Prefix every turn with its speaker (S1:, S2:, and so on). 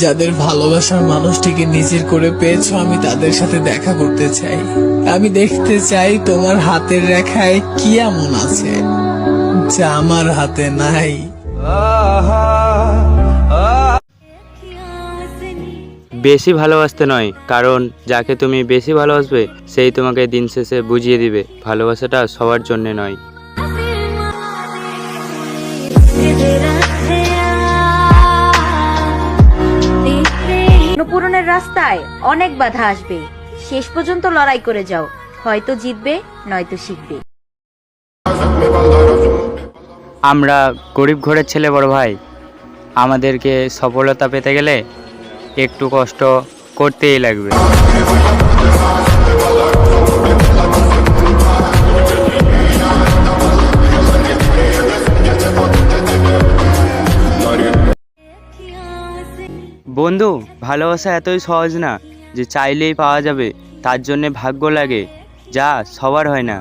S1: যাদের ভালোবাসার মানুষটিকে নিজের করে পেয়েছো, আমি তাদের সাথে দেখা করতে চাই। আমি দেখতে চাই তোমার হাতের রেখায় কি এমন আছে যা আমার হাতে নাই।
S2: বেশি ভালোবাসতে নয়, কারণ যাকে তুমি বেশি ভালোবাসবে সেই তোমাকে দিন শেষে বুঝিয়ে দিবে ভালোবাসাটা সবার জন্য নয়।
S3: পূরণের রাস্তায় অনেক বাধা আসবে, শেষ পর্যন্ত লড়াই করে যাও, হয়তো জিতবে নয়তো শিখবে।
S2: আমরা গরিব ঘরের ছেলে বড় ভাই, আমাদেরকে সফলতা পেতে গেলে একটু কষ্ট করতেই লাগবে। বন্ধু, ভালোবাসা এতই সহজ না যে চাইলেই পাওয়া যাবে, তার জন্যে ভাগ্য লাগে, যা সবার হয় না।